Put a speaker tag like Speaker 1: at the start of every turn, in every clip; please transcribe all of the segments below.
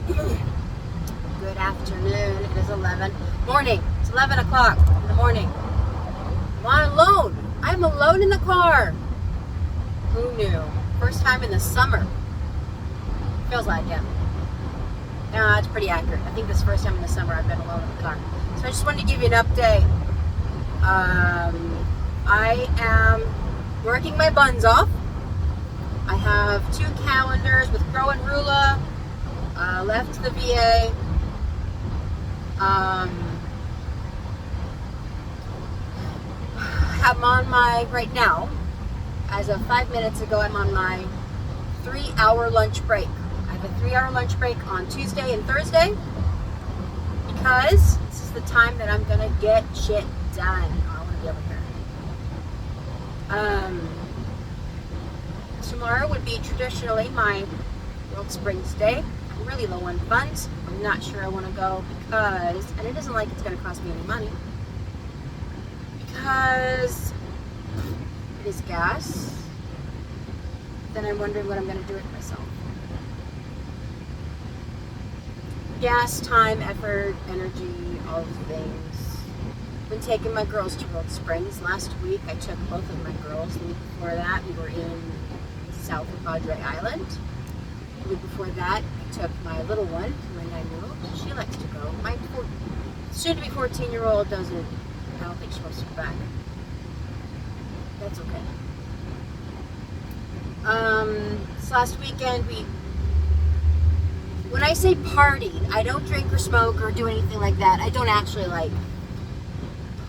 Speaker 1: Good afternoon. It is 11. Morning. It's 11 o'clock in the morning. I'm alone. I'm alone in the car. Who knew? First time in the summer. Feels like it. No, it's pretty accurate. I think this is the first time in the summer I've been alone in the car. So I just wanted to give you an update. I am working my buns off. I have 2 calendars with Grow and Rula. Left the VA. I'm on my, right now, as of 5 minutes ago, I'm on my 3-hour lunch break. I have a 3-hour lunch break on Tuesday and Thursday because this is the time that I'm gonna get shit done. Oh, I want to be over here. Tomorrow would be traditionally my World Springs Day. I'm really low on funds. I'm not sure I want to go because, and it isn't like it's going to cost me any money, because it is gas. Then I'm wondering what I'm going to do with myself. Gas, time, effort, energy, all the things. I've been taking my girls to World Springs. Last week I took both of my girls. The week before that we were in south of Padre Island. The week before that I took my little one, when I moved. She likes to go. My soon-to-be 14-year-old doesn't, I don't think she wants to go back. That's okay. This last weekend when I say partied, I don't drink or smoke or do anything like that. I don't actually like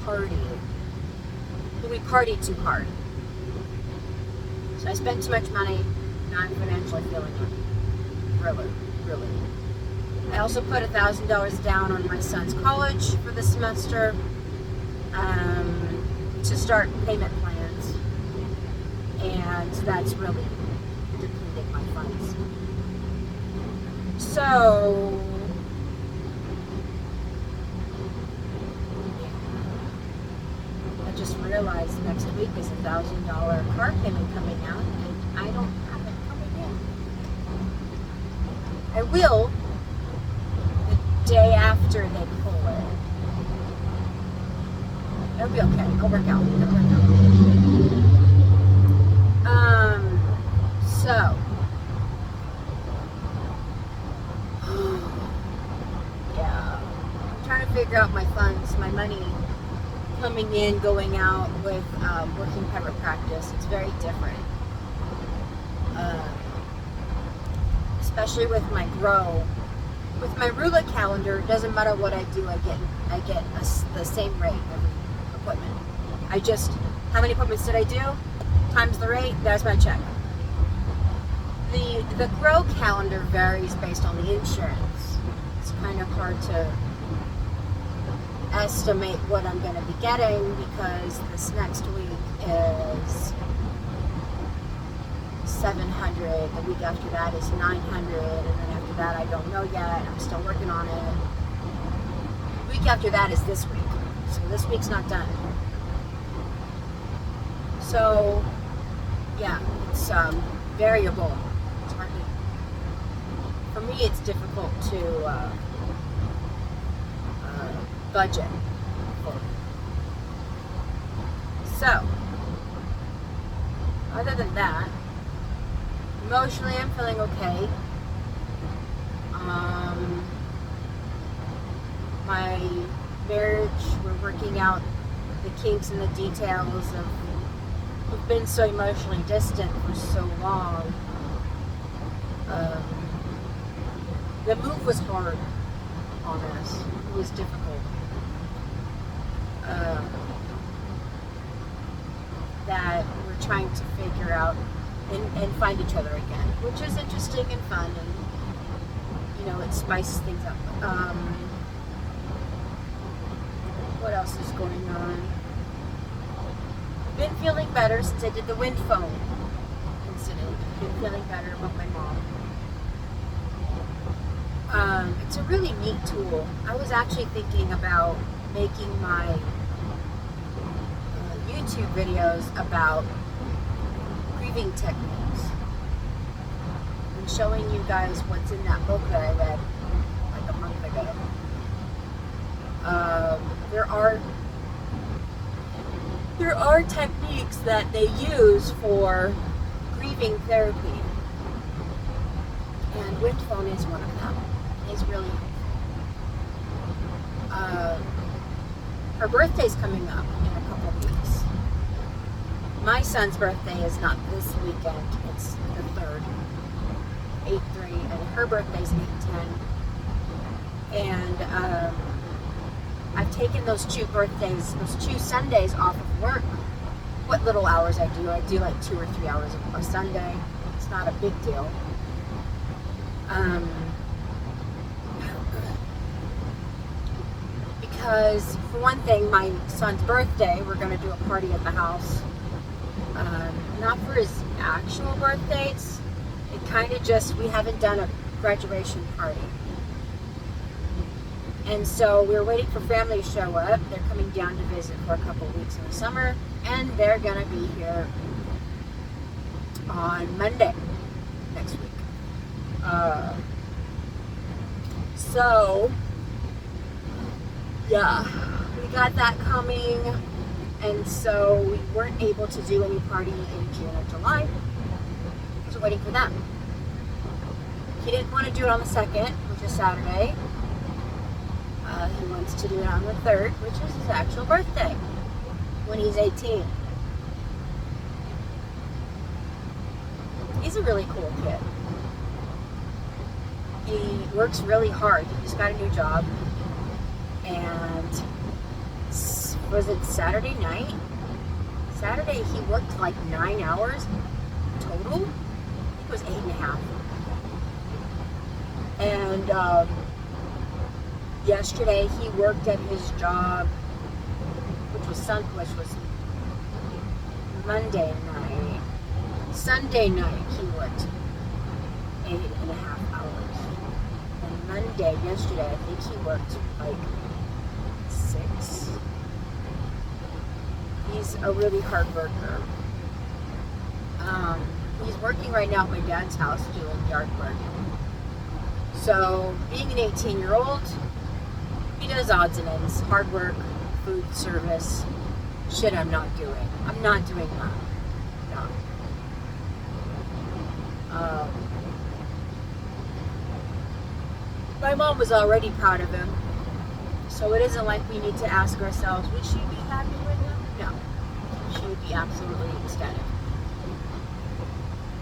Speaker 1: party. We partied too hard. So I spent too much money. Now I'm financially feeling it. Really, really. I also put $1,000 down on my son's college for the semester to start payment plans. And that's really depleting my funds. So, I just realized next week is $1,000 car payment coming out, and I don't have it coming in. I will the day after they pull it. It'll be okay. It'll work out. So. Yeah. I'm trying to figure out my funds, my money coming in, going out with working private practice. It's very different. Especially with my grow. With my Rula calendar, it doesn't matter what I do, I get the same rate every appointment. How many appointments did I do? Times the rate, there's my check. The grow calendar varies based on the insurance. It's kind of hard to estimate what I'm going to be getting because this next week is $700. The week after that is $900, and then after that I don't know yet. I'm still working on it. The week after that is this week, so this week's not done. So yeah, it's variable. It's hard to, for me, it's difficult to budget. So, other than that, emotionally I'm feeling okay. My marriage, we're working out the kinks and the details of, we've been so emotionally distant for so long. The move was hard on us. It was difficult. That we're trying to figure out and find each other again, which is interesting and fun, and it spices things up. What else is going on? Been feeling better since I did the wind phone incident. Been feeling better about my mom. It's a really neat tool. I was actually thinking about making my YouTube videos about grieving techniques and showing you guys what's in that book that I read bit. There are techniques that they use for grieving therapy, and wind phone is one of them. It's really helpful. Her birthday's coming up in a couple of weeks. My son's birthday is not this weekend, it's the 3rd, 8/3, and her birthday's 8/10. And I've taken those 2 Sundays off of work. What little hours I do like 2 or 3 hours a Sunday. It's not a big deal. Because for one thing, my son's birthday, we're going to do a party at the house. Not for his actual birthday. It kind of just, we haven't done a graduation party. And so we're waiting for family to show up. They're coming down to visit for a couple of weeks in the summer, and they're going to be here on Monday next week. So, yeah, we got that coming, and so we weren't able to do any party in June or July. So waiting for them. He didn't want to do it on the 2nd, which is Saturday. He wants to do it on the 3rd, which is his actual birthday, when he's 18. He's a really cool kid. He works really hard. He just got a new job. And was it Saturday night? Saturday he worked like 9 hours total. I think it was 8.5. And yesterday he worked at his job, which was Monday night. Sunday night he worked 8.5 hours. And Monday, yesterday, I think he worked like 6. He's a really hard worker. He's working right now at my dad's house doing yard work. So, being an 18-year-old, he does odds and ends, hard work, food service, shit I'm not doing. I'm not doing that. No. My mom was already proud of him. So it isn't like we need to ask ourselves, would she be happy with him? No. She would be absolutely ecstatic.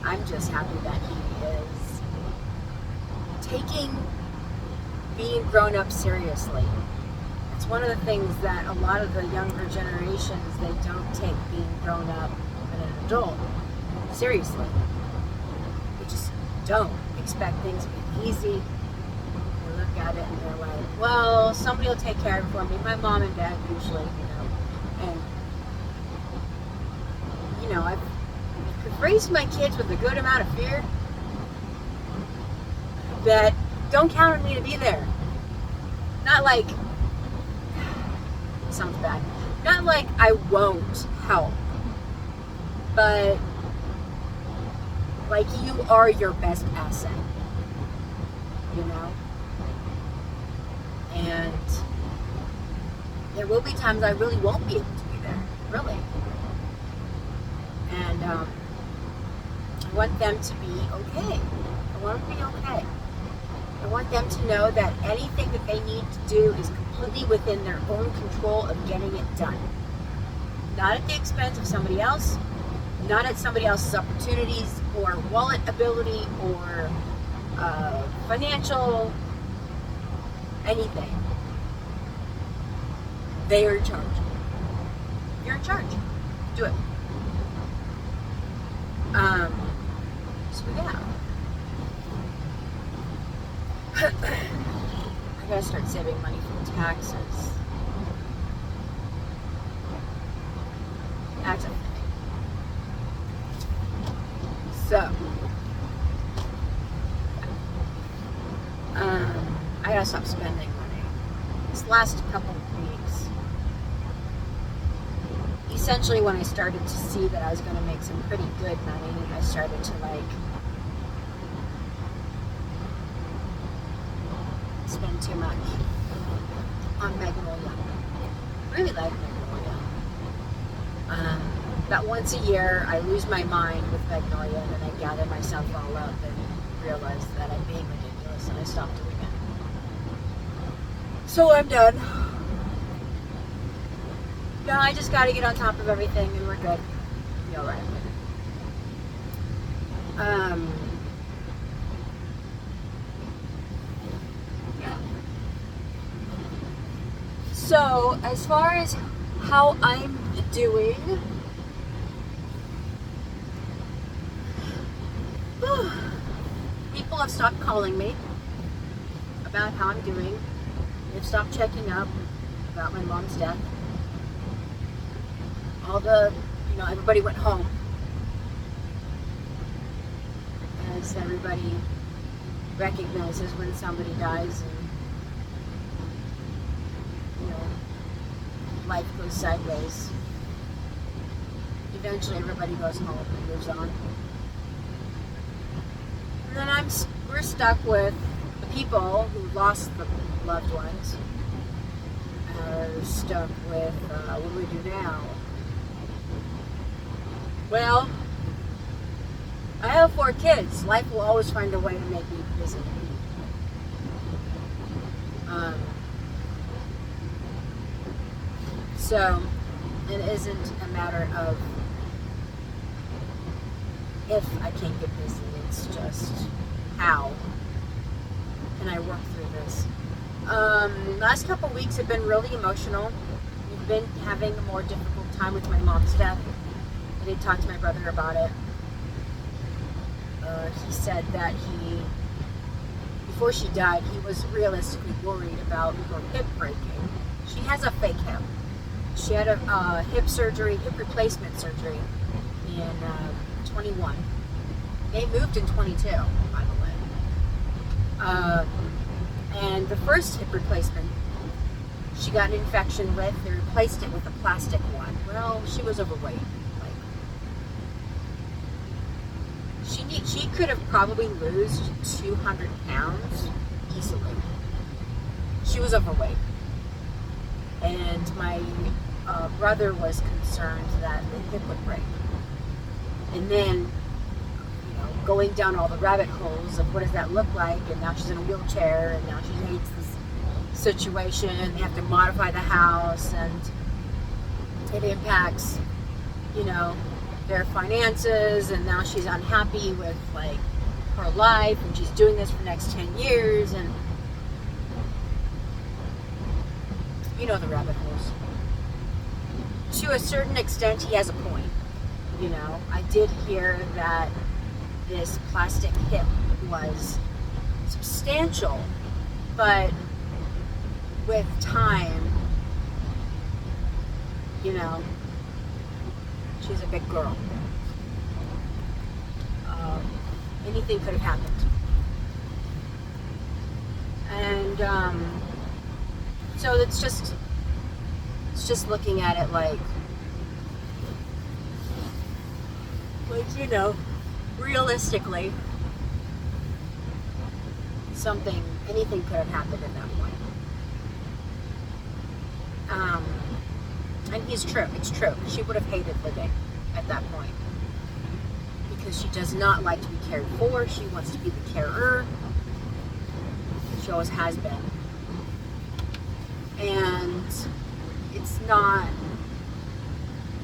Speaker 1: I'm just happy that he is taking being grown up seriously. It's one of the things that a lot of the younger generations, they don't take being grown up and an adult seriously. They just don't expect things to be easy. They look at it and they're like, well, somebody will take care of it for me. My mom and dad usually, and I've raised my kids with a good amount of fear that don't count on me to be there. Not like, it sounds bad, not like I won't help, but like you are your best asset, and there will be times I really won't be able to be there, really, and I want them to be okay. I want them to be okay. I want them to know that anything that they need to do is completely within their own control of getting it done. Not at the expense of somebody else, not at somebody else's opportunities or wallet ability or financial, anything. They are in charge. You're in charge. Do it. So yeah. I gotta start saving money for taxes. That's a thing. So, I gotta stop spending money. This last couple of weeks, essentially when I started to see that I was gonna make some pretty good money, I started to spend too much on Magnolia. Really like Magnolia. About once a year, I lose my mind with Magnolia, and then I gather myself all up and realize that I'm being ridiculous, and I stop doing it. So I'm done. Now I just got to get on top of everything, and we're good. Be all right. So as far as how I'm doing, people have stopped calling me about how I'm doing. They've stopped checking up about my mom's death. Everybody went home. As everybody recognizes when somebody dies and, life goes sideways. Eventually everybody goes home and moves on. And then we're stuck with the people who lost the loved ones. Are stuck with, what do we do now? Well, I have 4 kids. Life will always find a way to make me busy. So, it isn't a matter of if I can't get busy. It's just how can I work through this. Last couple weeks have been really emotional. We've been having a more difficult time with my mom's death. I did talk to my brother about it. He said that before she died, he was realistically worried about her hip breaking. She has a fake hip. She had a hip replacement surgery in 21. They moved in 22, by the way. And the first hip replacement, she got an infection with. They replaced it with a plastic one. Well, she was overweight. She could have probably lost 200 pounds easily. She was overweight. And my brother was concerned that the hip would break. And then, going down all the rabbit holes of what does that look like, and now she's in a wheelchair, and now she hates this situation, and they have to modify the house, and it impacts, their finances, and now she's unhappy with her life, and she's doing this for the next 10 years, and the rabbit holes. To a certain extent, he has a point. I did hear that this plastic hip was substantial, but with time, she's a big girl. Anything could have happened. And so it's just looking at it realistically, anything could have happened at that point. And it's true. She would have hated living at that point. Because she does not like to be cared for. She wants to be the carer. She always has been. And it's not,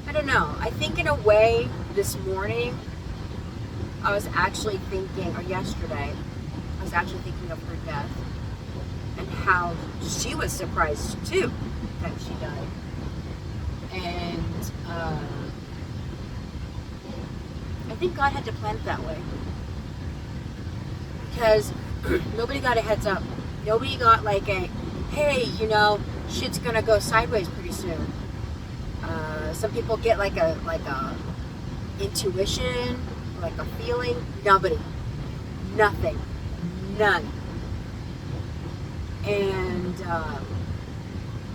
Speaker 1: I don't know. I think in a way this morning, I was actually thinking, or yesterday, I was actually thinking of her death and how she was surprised too that she died. And I think God had to plan it that way. Because nobody got a heads up. Nobody got hey, shit's gonna go sideways pretty soon. Some people get a intuition, a feeling. Nobody. Nothing. None. And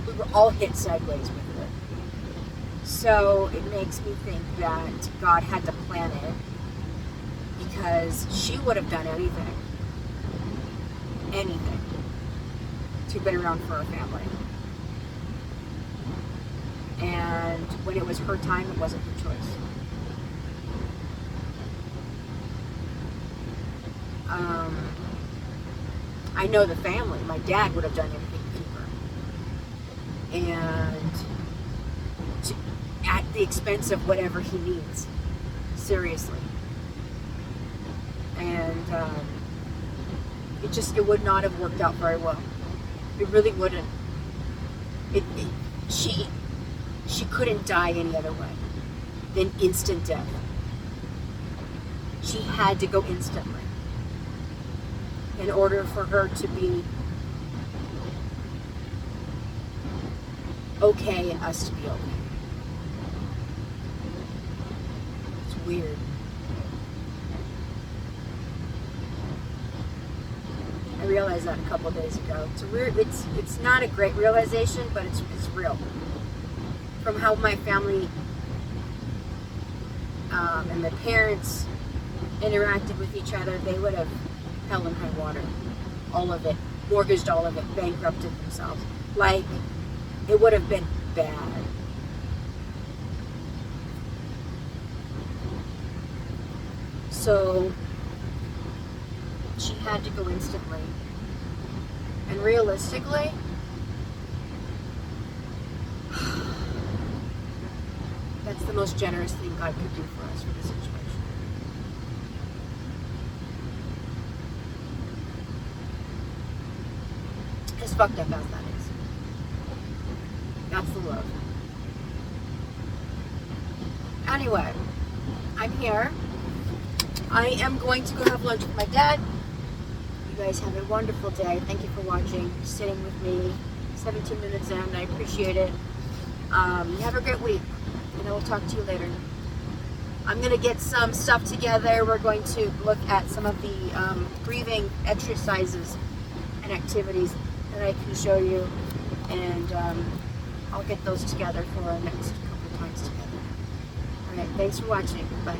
Speaker 1: we were all hit sideways with it. So it makes me think that God had to plan it, because she would have done anything. who'd been around for our family. And when it was her time, it wasn't her choice. I know the family. My dad would have done anything to keep her. And at the expense of whatever he needs. Seriously. And it would not have worked out very well. It really wouldn't. She couldn't die any other way than instant death. She had to go instantly in order for her to be okay and us to be okay. It's weird. I realized that a couple of days ago. It's not a great realization, but it's real. From how my family and the parents interacted with each other, they would have hell and high water. All of it. Mortgaged all of it. Bankrupted themselves. Like, it would have been bad. So, she had to go instantly. And realistically, that's the most generous thing God could do for us for this situation. As fucked up as that is. That's the love. Anyway, I'm here. I am going to go have lunch with my dad. You guys have a wonderful day. Thank you for watching, sitting with me. 17 minutes in. I appreciate it. Have a great week. And I will talk to you later. I'm going to get some stuff together. We're going to look at some of the breathing exercises and activities that I can show you. And I'll get those together for our next couple of times together. Alright, thanks for watching. Bye.